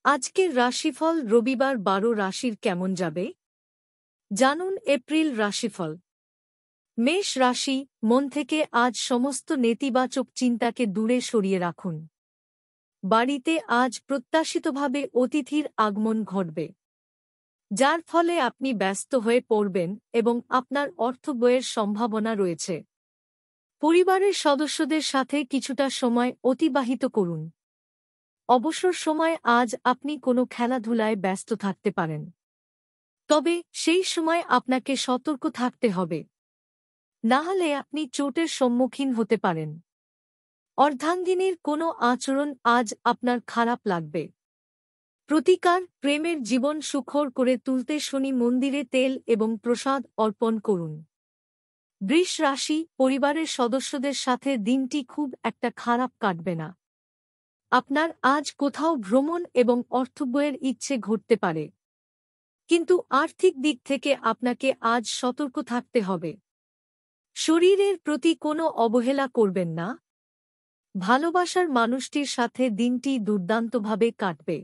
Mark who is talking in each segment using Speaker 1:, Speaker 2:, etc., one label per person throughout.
Speaker 1: আজকের রাশিফল রবিবার ১২ রাশির কেমন যাবে জানুন। এপ্রিল রাশিফল। মেষ রাশি, মন থেকে আজ সমস্ত নেতিবাচক চিন্তাকে দূরে সরিয়ে রাখুন। বাড়িতে আজ প্রত্যাশিতভাবে অতিথির আগমন ঘটবে, যার ফলে আপনি ব্যস্ত হয়ে পড়বেন এবং আপনার অর্থব্যয়ের সম্ভাবনা রয়েছে। পরিবারের সদস্যদের সাথে কিছুটা সময় অতিবাহিত করুন। অবসর সময় আজ আপনি কোনো খেলাধুলায় ব্যস্ত থাকতে পারেন, তবে সেই সময় আপনাকে সতর্ক থাকতে হবে, না হলে আপনি চোটের সম্মুখীন হতে পারেন। অর্ধাঙ্গিনীর কোনো আচরণ আজ আপনার খারাপ লাগবে। প্রতিকার, প্রেমের জীবন সুখর করে তুলতে শনি মন্দিরে তেল এবং প্রসাদ অর্পণ করুন। বৃষ রাশি, পরিবারের সদস্যদের সাথে দিনটি খুব একটা খারাপ কাটবে না। আপনার আজ কোথাও ভ্রমণ এবং অর্থব্যয়ের ইচ্ছে ঘটতে পারে, কিন্তু আর্থিক দিক থেকে আপনাকে আজ সতর্ক থাকতে হবে। শরীরের প্রতি কোনো অবহেলা করবেন না। ভালোবাসার মানুষটির সাথে দিনটি দুর্দান্তভাবে কাটবে।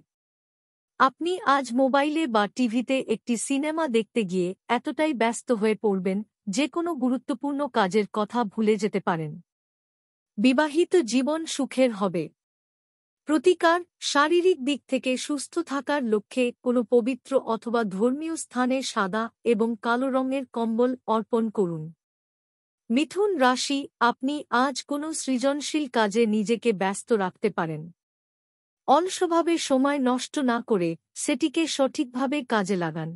Speaker 1: আপনি আজ মোবাইলে বা টিভিতে একটি সিনেমা দেখতে গিয়ে এতটাই ব্যস্ত হয়ে পড়বেন যে কোনো গুরুত্বপূর্ণ কাজের কথা ভুলে যেতে পারেন। বিবাহিত জীবন সুখের হবে। প্রতিকার, শারীরিক দিক থেকে সুস্থ থাকার লক্ষ্যে কোনো পবিত্র অথবা ধর্মীয় স্থানে সাদা এবং কালো রঙের কম্বল অর্পণ করুন। মিথুন রাশি, আপনি আজ কোনো সৃজনশীল কাজে নিজেকে ব্যস্ত রাখতে পারেন। অলসভাবে সময় নষ্ট না করে সেটিকে সঠিকভাবে কাজে লাগান।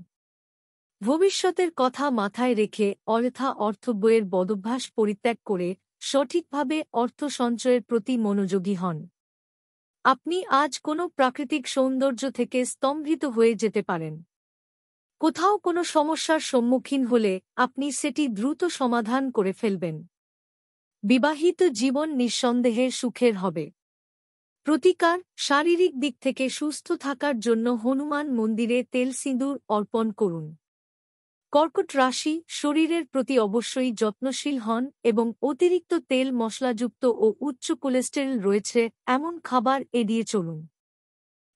Speaker 1: ভবিষ্যতের কথা মাথায় রেখে অযথা অর্থব্যয়ের বদভ্যাস পরিত্যাগ করে সঠিকভাবে অর্থ সঞ্চয়ের প্রতি মনোযোগী হন। আপনি আজ কোনো প্রাকৃতিক সৌন্দর্য থেকে স্তম্ভিত হয়ে যেতে পারেন। কোথাও কোনো সমস্যার সম্মুখীন হলে আপনি সেটি দ্রুত সমাধান করে ফেলবেন। বিবাহিত জীবন নিঃসন্দেহে সুখের হবে। প্রতিকার, শারীরিক দিক থেকে সুস্থ থাকার জন্য হনুমান মন্দিরে তেল সিঁদুর অর্পণ করুন। কর্কট রাশি, শরীরের প্রতি অবশ্যই যত্নশীল হন এবং অতিরিক্ত তেল মশলাযুক্ত ও উচ্চ কোলেস্টেরল রয়েছে এমন খাবার এড়িয়ে চলুন।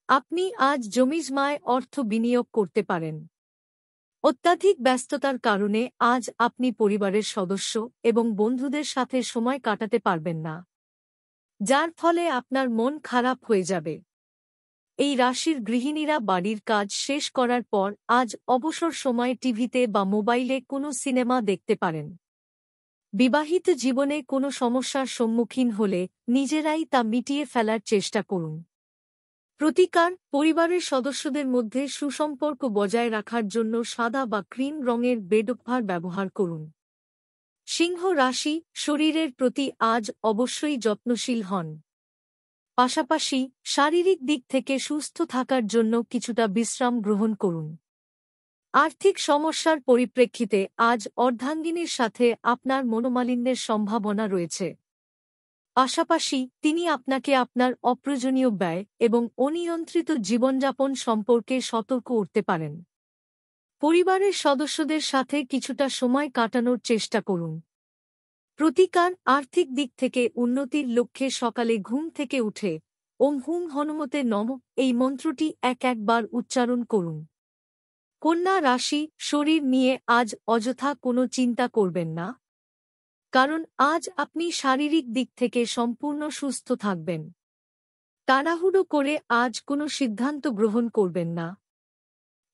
Speaker 1: আপনি আজ জমিজমায় অর্থ বিনিয়োগ করতে পারেন। অত্যাধিক ব্যস্ততার কারণে আজ আপনি পরিবারের সদস্য এবং বন্ধুদের সাথে সময় কাটাতে পারবেন না, যার ফলে আপনার মন খারাপ হয়ে যাবে। এই রাশির গৃহিণীরা বাড়ির কাজ শেষ করার পর আজ অবসর সময়ে টিভিতে বা মোবাইলে কোনো সিনেমা দেখতে পারেন। বিবাহিত জীবনে কোনো সমস্যার সম্মুখীন হলে নিজেরাই তা মিটিয়ে ফেলার চেষ্টা করুন। প্রতিকার, পরিবারের সদস্যদের মধ্যে সুসম্পর্ক বজায় রাখার জন্য সাদা বা ক্রিম রঙের বেডকভার ব্যবহার করুন। সিংহ রাশি, শরীরের প্রতি আজ অবশ্যই যত্নশীল হন। পাশাপাশি শারীরিক দিক থেকে সুস্থ থাকার জন্য কিছুটা বিশ্রাম গ্রহণ করুন। আর্থিক সমস্যার পরিপ্রেক্ষিতে আজ অর্ধাঙ্গিনীর সাথে আপনার মনোমালিন্যের সম্ভাবনা রয়েছে। পাশাপাশি তিনি আপনাকে আপনার অপ্রয়োজনীয় ব্যয় এবং অনিয়ন্ত্রিত জীবনযাপন সম্পর্কে সতর্ক করতে পারেন। পরিবারের সদস্যদের সাথে কিছুটা সময় কাটানোর চেষ্টা করুন। প্রতিকার, আর্থিক দিক থেকে উন্নতির লক্ষ্যে সকালে ঘুম থেকে উঠে ওম হুম হনুমতে নমঃ এই মন্ত্রটি একবার উচ্চারণ করুন। কন্যা রাশি, শরীর নিয়ে আজ অযথা কোনো চিন্তা করবেন না, কারণ আজ আপনি শারীরিক দিক থেকে সম্পূর্ণ সুস্থ থাকবেন। তাড়াহুড়ো করে আজ কোনো সিদ্ধান্ত গ্রহণ করবেন না।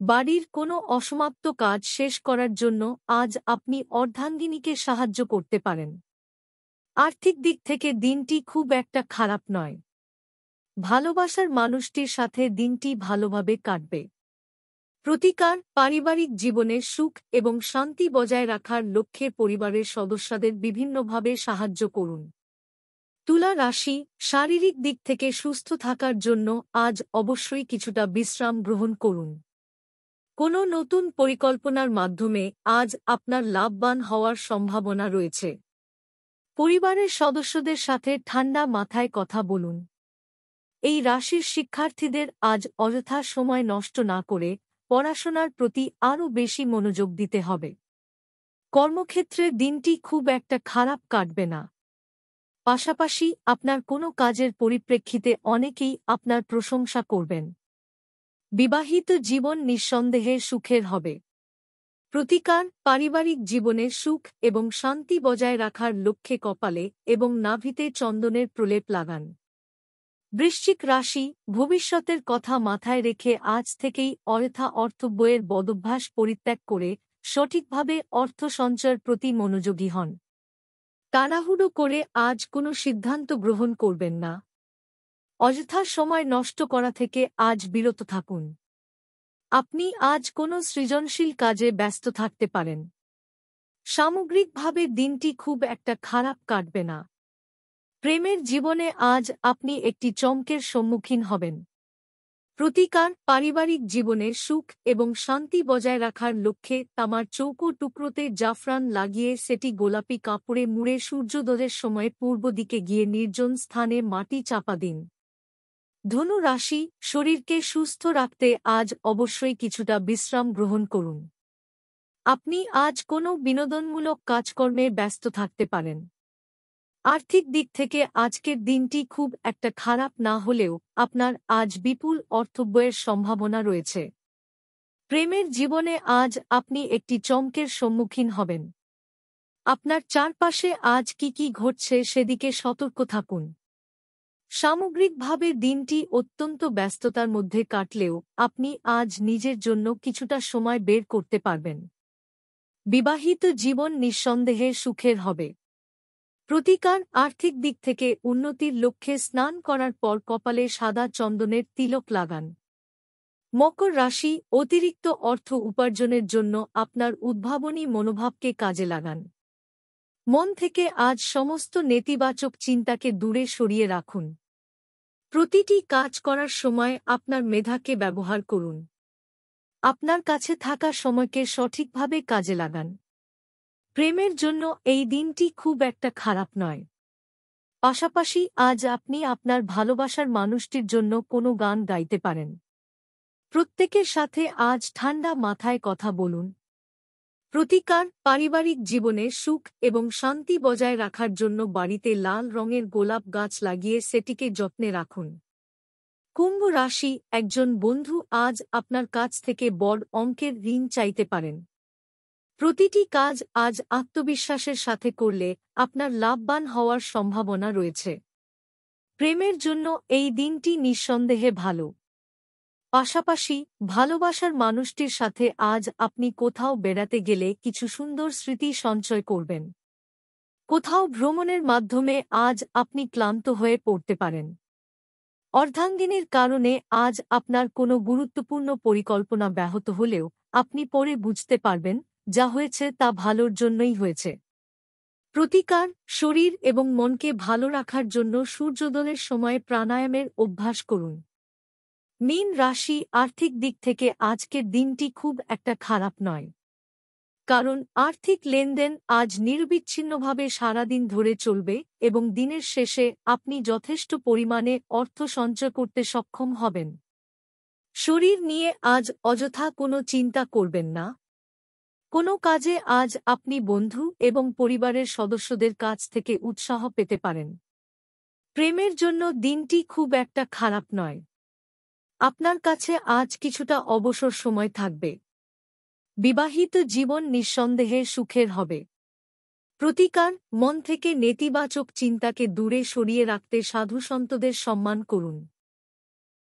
Speaker 1: বাড়ির কোনো অসমাপ্ত কাজ শেষ করার জন্য আজ আপনি অর্ধাঙ্গিনীকে সাহায্য করতে পারেন। আর্থিক দিক থেকে দিনটি খুব একটা খারাপ নয়। ভালোবাসার মানুষটির সাথে দিনটি ভালোভাবে কাটবে। প্রতিকার, পারিবারিক জীবনে সুখ এবং শান্তি বজায় রাখার লক্ষ্যে পরিবারের সদস্যদের বিভিন্নভাবে সাহায্য করুন। তুলা রাশি, শারীরিক দিক থেকে সুস্থ থাকার জন্য আজ অবশ্যই কিছুটা বিশ্রাম গ্রহণ করুন। কোনো নতুন পরিকল্পনার মাধ্যমে আজ আপনার লাভবান হওয়ার সম্ভাবনা রয়েছে। পরিবারের সদস্যদের সাথে ঠান্ডা মাথায় কথা বলুন। এই রাশির শিক্ষার্থীদের আজ অযথা সময় নষ্ট না করে পড়াশোনার প্রতি আরও বেশি মনোযোগ দিতে হবে। কর্মক্ষেত্রে দিনটি খুব একটা খারাপ কাটবে না। পাশাপাশি আপনার কোনো কাজের পরিপ্রেক্ষিতে অনেকেই আপনার প্রশংসা করবেন। বিবাহিত জীবন নিঃসন্দেহে সুখের হবে। প্রতিকার: পারিবারিক জীবনে সুখ এবং শান্তি বজায় রাখার লক্ষ্যে কপালে এবং নাভিতে চন্দনের প্রলেপ লাগান। বৃশ্চিক রাশি, ভবিষ্যতের কথা মাথায় রেখে আজ থেকেই অযথা অর্থব্যয়ের বদভ্যাস পরিত্যাগ করে সঠিকভাবে অর্থ সঞ্চয়ের প্রতি মনোযোগী হন। তাড়াহুড়ো করে আজ কোনো সিদ্ধান্ত গ্রহণ করবেন না। অযথা সময় নষ্ট করা থেকে আজ বিরত থাকুন। আপনি আজ কোনো সৃজনশীল কাজে ব্যস্ত থাকতে পারেন। সামগ্রিকভাবে দিনটি খুব একটা খারাপ কাটবে না। প্রেমের জীবনে আজ আপনি একটি চমকের সম্মুখীন হবেন। প্রতিকার: পারিবারিক জীবনে সুখ এবং শান্তি বজায় রাখার লক্ষ্যে তামার চৌকো টুকরোতে জাফরান লাগিয়ে সেটি গোলাপি কাপড়ে মুড়ে সূর্যোদয়ের সময় পূর্ব দিকে গিয়ে নির্জন স্থানে মাটি চাপা দিন। ধনু রাশি, শরীরকে সুস্থ রাখতে আজ অবশ্যই কিছুটা বিশ্রাম গ্রহণ করুন। আপনি আজ কোনো বিনোদনমূলক কাজকর্মে ব্যস্ত থাকতে পারেন। আর্থিক দিক থেকে আজকের দিনটি খুব একটা খারাপ না হলেও আপনার আজ বিপুল অর্থব্যয়ের সম্ভাবনা রয়েছে। প্রেমের জীবনে আজ আপনি একটি চমকের সম্মুখীন হবেন। আপনার চারপাশে আজ কি ঘটছে সেদিকে সতর্ক থাকুন। সামগ্রিকভাবে দিনটি অত্যন্ত ব্যস্ততার মধ্যে কাটলেও আপনি আজ নিজের জন্য কিছুটা সময় বের করতে পারবেন। বিবাহিত জীবন নিঃসন্দেহে সুখের হবে। প্রতিকার: আর্থিক দিক থেকে উন্নতির লক্ষ্যে স্নান করার পর কপালে সাদা চন্দনের তিলক লাগান। মকর রাশি, অতিরিক্ত অর্থ উপার্জনের জন্য আপনার উদ্ভাবনী মনোভাবকে কাজে লাগান। মন থেকে আজ সমস্ত নেতিবাচক চিন্তাকে দূরে সরিয়ে রাখুন। প্রতিটি কাজ করার সময় আপনার মেধাকে ব্যবহার করুন। আপনার কাছে থাকা সময়কে সঠিকভাবে কাজে লাগান। প্রেমের জন্য এই দিনটি খুব একটা খারাপ নয়। পাশাপাশি আজ আপনি আপনার ভালোবাসার মানুষটির জন্য কোনো গান গাইতে পারেন। প্রত্যেকের সাথে আজ ঠান্ডা মাথায় কথা বলুন। প্রতিকার: পারিবারিক জীবনে সুখ এবং শান্তি বজায় রাখার জন্য বাড়িতে লাল রঙের গোলাপ গাছ লাগিয়ে সেটিকে যত্নে রাখুন। কুম্ভ রাশি, একজন বন্ধু আজ আপনার কাছ থেকে বড় অঙ্কের ঋণ চাইতে পারেন। প্রতিটি কাজ আজ আত্মবিশ্বাসের সাথে করলে আপনার লাভবান হওয়ার সম্ভাবনা রয়েছে। প্রেমের জন্য এই দিনটি নিঃসন্দেহে ভালো। পাশাপাশি ভালোবাসার মানুষটির সাথে আজ আপনি কোথাও বেড়াতে গেলে কিছু সুন্দর স্মৃতি সঞ্চয় করবেন। কোথাও ভ্রমণের মাধ্যমে আজ আপনি ক্লান্ত হয়ে পড়তে পারেন। অর্ধাঙ্গিনীর কারণে আজ আপনার কোনো গুরুত্বপূর্ণ পরিকল্পনা ব্যাহত হলেও আপনি পরে বুঝতে পারবেন যা হয়েছে তা ভালোর জন্যই হয়েছে। প্রতিকার: শরীর এবং মনকে ভালো রাখার জন্য সূর্যোদয়ের সময় প্রাণায়ামের অভ্যাস করুন। মীন রাশি, আর্থিক দিক থেকে আজকের দিনটি খুব একটা খারাপ নয়। কারণ আর্থিক লেনদেন আজ নিরবিচ্ছিন্নভাবে সারাদিন ধরে চলবে এবং দিনের শেষে আপনি যথেষ্ট পরিমাণে অর্থ সঞ্চয় করতে সক্ষম হবেন। শরীর নিয়ে আজ অযথা কোনো চিন্তা করবেন না। কোনো কাজে আজ আপনি বন্ধু এবং পরিবারের সদস্যদের কাছ থেকে উৎসাহ পেতে পারেন। প্রেমের জন্য দিনটি খুব একটা খারাপ নয়। আপনার কাছে আজ কিছুটা অবসর সময় থাকবে। বিবাহিত জীবন নিঃসন্দেহে সুখের হবে। প্রতিকার: মন থেকে নেতিবাচক চিন্তাকে দূরে সরিয়ে রাখতে সাধুসন্তদের সম্মান করুন।